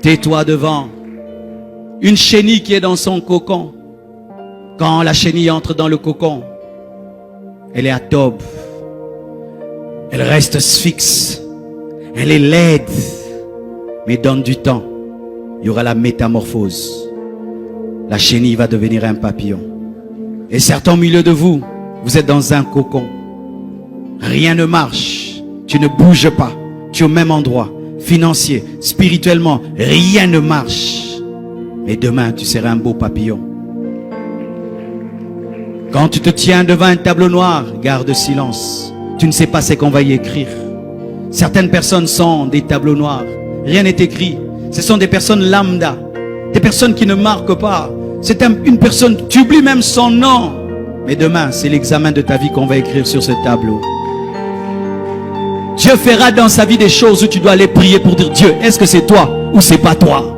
Tais-toi devant une chenille qui est dans son cocon. Quand la chenille entre dans le cocon, elle est atobe. Elle reste fixe. Elle est laide. Mais donne du temps. Il y aura la métamorphose. La chenille va devenir un papillon. Et certains au milieu de vous, vous êtes dans un cocon. Rien ne marche. Tu ne bouges pas. Tu es au même endroit. Financier, spirituellement, rien ne marche. Mais demain, tu seras un beau papillon. Quand tu te tiens devant un tableau noir, garde silence. Tu ne sais pas ce qu'on va y écrire. Certaines personnes sont des tableaux noirs. Rien n'est écrit. Ce sont des personnes lambda. Des personnes qui ne marquent pas. C'est une personne, tu oublies même son nom. Mais demain, c'est l'examen de ta vie qu'on va écrire sur ce tableau. Dieu fera dans sa vie des choses où tu dois aller prier pour dire Dieu, est-ce que c'est toi ou c'est pas toi?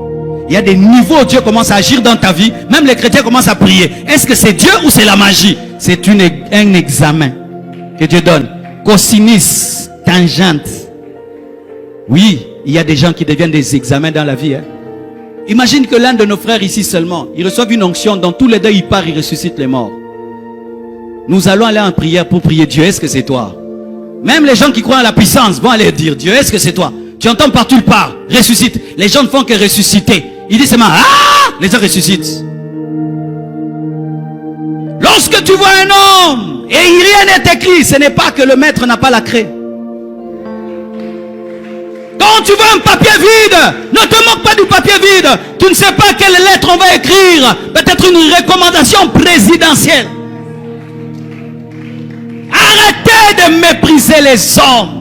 Il y a des niveaux où Dieu commence à agir dans ta vie. Même les chrétiens commencent à prier. Est-ce que c'est Dieu ou c'est la magie? C'est un examen que Dieu donne. Cosinus, tangente. Oui, il y a des gens qui deviennent des examens dans la vie. Imagine que l'un de nos frères ici seulement, il reçoit une onction, dans tous les deux il part, il ressuscite les morts. Nous allons aller en prière pour prier Dieu, est-ce que c'est toi? Même les gens qui croient à la puissance vont aller dire Dieu, est-ce que c'est toi? Tu entends partout le part, ressuscite. Les gens ne font que ressusciter. Ils disent seulement, ah! Les gens ressuscitent. Lorsque tu vois un homme et rien n'est écrit, ce n'est pas que le maître n'a pas la craie. Quand tu vois un papier vide, ne te moque pas du papier vide. Tu ne sais pas quelle lettre on va écrire. Peut-être une recommandation présidentielle. Arrêtez de mépriser les hommes.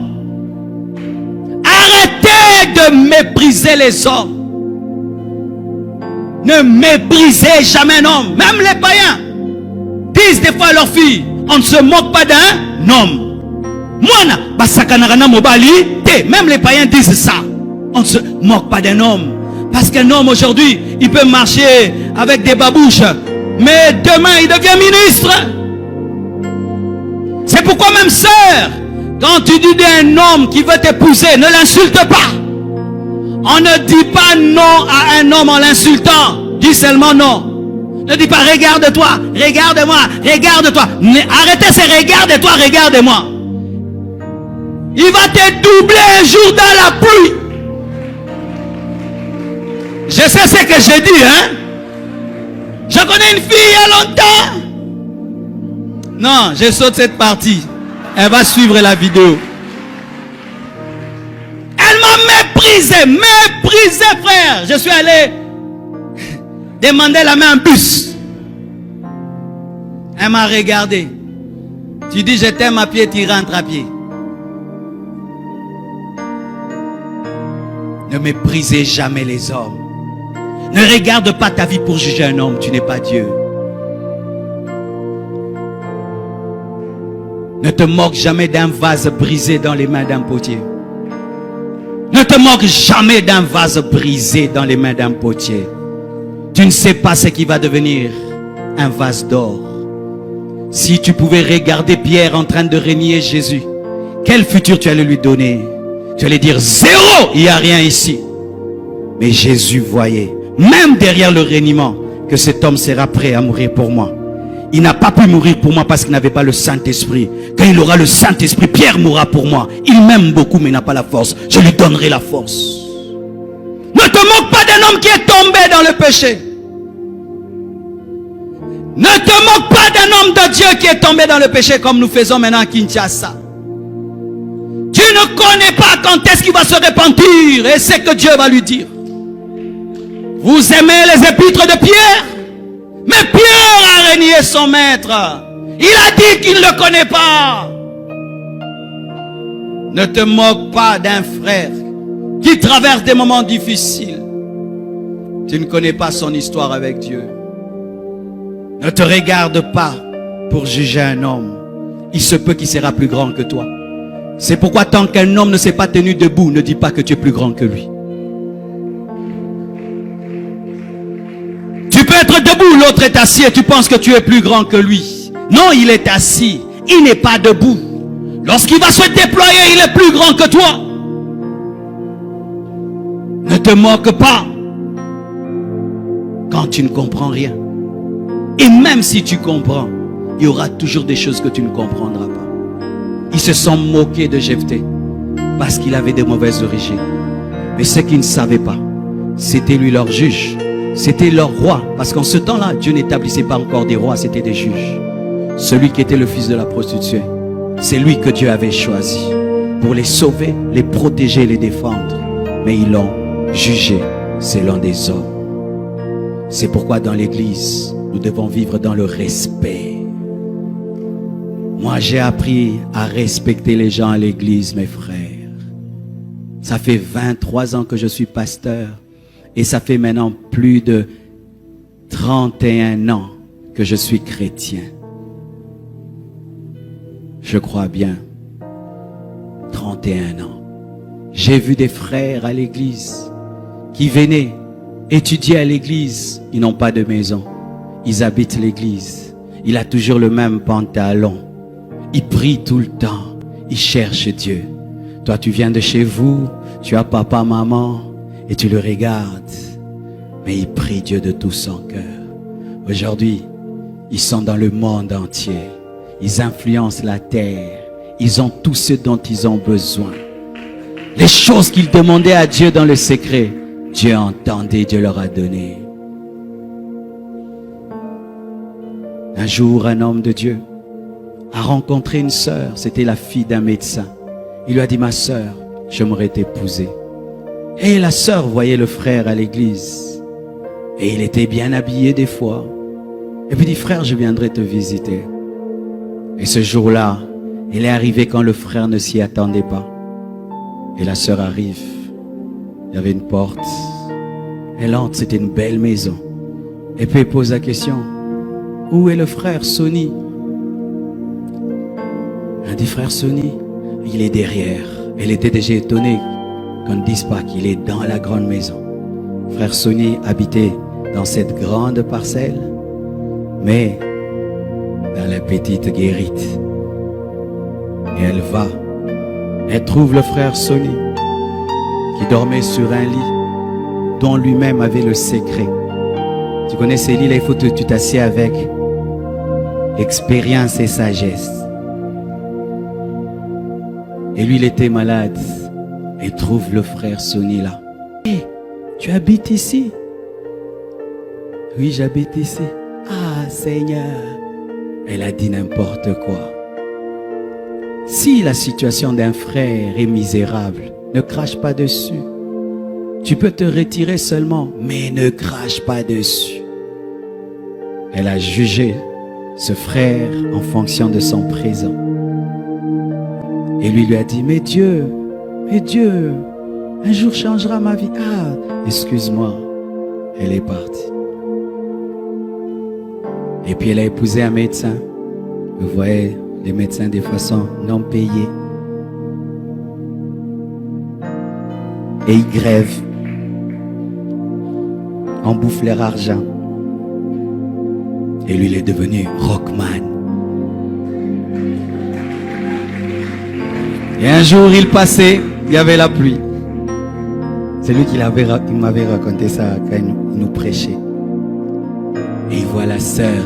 Arrêtez de mépriser les hommes. Ne méprisez jamais un homme. Même les païens disent des fois à leurs filles, on ne se moque pas d'un homme. Même les païens disent ça. On ne se moque pas d'un homme. Parce qu'un homme aujourd'hui, il peut marcher avec des babouches. Mais demain, il devient ministre. C'est pourquoi même sœur, quand tu dis d'un homme qui veut t'épouser, ne l'insulte pas. On ne dit pas non à un homme en l'insultant. Dis seulement non. Ne dis pas regarde-toi, regarde-moi, regarde-toi. Arrêtez ces regarde-toi, regarde-moi. Il va te doubler un jour dans la pluie. Je sais ce que j'ai dit, hein. Je connais une fille il y a longtemps. Non, je saute cette partie. Elle va suivre la vidéo. Elle m'a méprisé, frère. Je suis allé demander la main à un bus. Elle m'a regardé. Tu dis je t'aime à pied, tu rentres à pied. Ne méprisez jamais les hommes. Ne regarde pas ta vie pour juger un homme. Tu n'es pas Dieu. Ne te moque jamais d'un vase brisé dans les mains d'un potier. Ne te moque jamais d'un vase brisé dans les mains d'un potier. Tu ne sais pas ce qui va devenir un vase d'or. Si tu pouvais regarder Pierre en train de renier Jésus, quel futur tu allais lui donner? Tu allais dire zéro, il n'y a rien ici. Mais Jésus voyait, même derrière le reniement, que cet homme sera prêt à mourir pour moi. Il n'a pas pu mourir pour moi parce qu'il n'avait pas le Saint-Esprit. Quand il aura le Saint-Esprit, Pierre mourra pour moi. Il m'aime beaucoup mais n'a pas la force. Je lui donnerai la force. Ne te moque pas d'un homme qui est tombé dans le péché. Ne te moque pas d'un homme de Dieu qui est tombé dans le péché comme nous faisons maintenant à Kinshasa. Tu ne connais pas quand est-ce qu'il va se repentir et c'est que Dieu va lui dire. Vous aimez les épîtres de Pierre? Mais Pierre a renié son maître. Il a dit qu'il ne le connaît pas. Ne te moque pas d'un frère qui traverse des moments difficiles. Tu ne connais pas son histoire avec Dieu. Ne te regarde pas pour juger un homme. Il se peut qu'il sera plus grand que toi. C'est pourquoi tant qu'un homme ne s'est pas tenu debout, ne dis pas que tu es plus grand que lui. Tu peux être debout, l'autre est assis et tu penses que tu es plus grand que lui. Non, il est assis, il n'est pas debout. Lorsqu'il va se déployer, il est plus grand que toi. Ne te moque pas. quand tu ne comprends rien. Et même si tu comprends, il y aura toujours des choses que tu ne comprendras pas. Ils se sont moqués de Jephthé parce qu'il avait de mauvaises origines. Mais ce qu'ils ne savaient pas, c'était lui leur juge. C'était leur roi. Parce qu'en ce temps-là, Dieu n'établissait pas encore des rois, c'était des juges. Celui qui était le fils de la prostituée, c'est lui que Dieu avait choisi pour les sauver, les protéger, les défendre. Mais ils l'ont jugé selon des hommes. C'est pourquoi dans l'église, nous devons vivre dans le respect. Moi, j'ai appris à respecter les gens à l'église, mes frères. Ça fait 23 ans que je suis pasteur et ça fait maintenant plus de 31 ans que je suis chrétien. Je crois bien. 31 ans. J'ai vu des frères à l'église qui venaient étudier à l'église. Ils n'ont pas de maison. Ils habitent l'église. Il a toujours le même pantalon. Il prie tout le temps. Il cherche Dieu. Toi, tu viens de chez vous. Tu as papa, maman. Et tu le regardes. Mais il prie Dieu de tout son cœur. Aujourd'hui, ils sont dans le monde entier. Ils influencent la terre. Ils ont tout ce dont ils ont besoin. Les choses qu'ils demandaient à Dieu dans le secret, Dieu entendait, Dieu leur a donné. Un jour, un homme de Dieu a rencontré une sœur. C'était la fille d'un médecin. Il lui a dit, ma sœur, j'aimerais t'épouser. Et la sœur voyait le frère à l'église. Et il était bien habillé des fois. Et puis il dit, frère, je viendrai te visiter. Et ce jour-là, il est arrivé quand le frère ne s'y attendait pas. Et la sœur arrive. Il y avait une porte. Elle entre, c'était une belle maison. Et puis elle pose la question, où est le frère Sonny? Elle dit, frère Sonny, il est derrière. Elle était déjà étonnée qu'on ne dise pas qu'il est dans la grande maison. Frère Sonny habitait dans cette grande parcelle, mais dans la petite guérite. Et elle va. Elle trouve le frère Sonny qui dormait sur un lit dont lui-même avait le secret. Tu connais ces lits là, il faut que tu t'assieds avec expérience et sagesse. Et lui, il était malade. Et trouve le frère Sonny là. Hey, tu habites ici? Oui, j'habite ici. Ah, Seigneur. Elle a dit n'importe quoi. Si la situation d'un frère est misérable, ne crache pas dessus. Tu peux te retirer seulement, mais ne crache pas dessus. Elle a jugé ce frère en fonction de son présent. Et lui a dit, mais Dieu, un jour changera ma vie. Ah, excuse-moi. Elle est partie. Et puis elle a épousé un médecin. Vous voyez, les médecins des fois sont non payés. Et ils grèvent. On bouffe leur argent. Et lui, il est devenu rockman. Et un jour, il passait, il y avait la pluie. C'est lui qui m'avait raconté ça quand il nous prêchait. Et il voit la sœur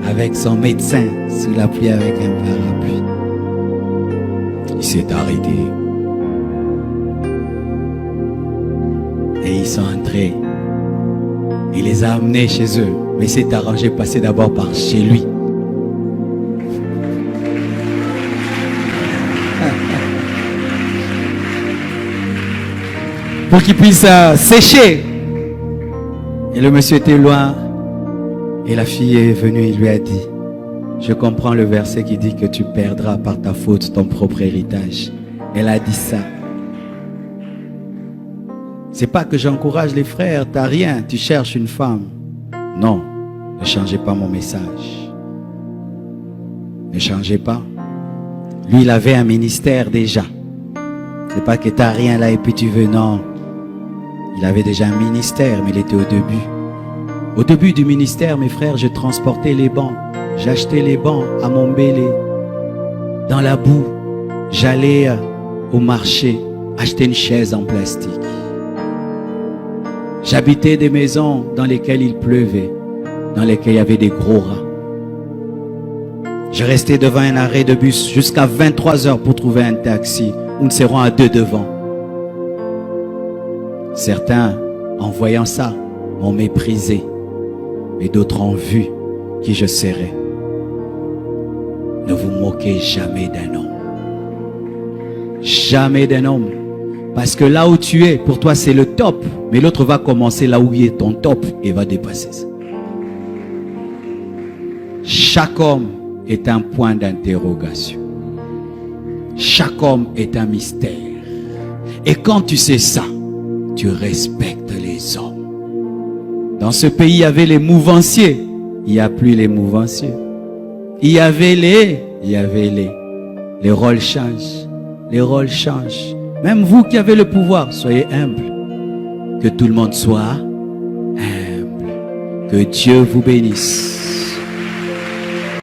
avec son médecin sous la pluie avec un parapluie. Il s'est arrêté. Et ils sont entrés. Il les a amenés chez eux. Mais il s'est arrangé passer d'abord par chez lui. Pour qu'il puisse sécher. Et le monsieur était loin. Et la fille est venue et lui a dit, je comprends le verset qui dit que tu perdras par ta faute ton propre héritage. Elle a dit ça. C'est pas que j'encourage les frères, t'as rien, tu cherches une femme. Non, ne changez pas mon message. Ne changez pas. Lui, il avait un ministère déjà. C'est pas que t'as rien là et puis tu veux, non. Il avait déjà un ministère, mais il était au début. Au début du ministère, mes frères, je transportais les bancs. J'achetais les bancs à Montbélé. Dans la boue, j'allais au marché acheter une chaise en plastique. J'habitais des maisons dans lesquelles il pleuvait, dans lesquelles il y avait des gros rats. Je restais devant un arrêt de bus jusqu'à 23 heures pour trouver un taxi. Nous serons à 2 devant. Certains, en voyant ça, m'ont méprisé. Mais d'autres ont vu qui je serais. Ne vous moquez jamais d'un homme. Jamais d'un homme. Parce que là où tu es, pour toi c'est le top. Mais l'autre va commencer là où il est ton top et va dépasser ça. Chaque homme est un point d'interrogation. Chaque homme est un mystère. Et quand tu sais ça, tu respectes les hommes. Dans ce pays, il y avait les mouvanciers. Il n'y a plus les mouvanciers. Il y avait les rôles changent. Les rôles changent. Même vous qui avez le pouvoir, soyez humble. Que tout le monde soit humble. Que Dieu vous bénisse.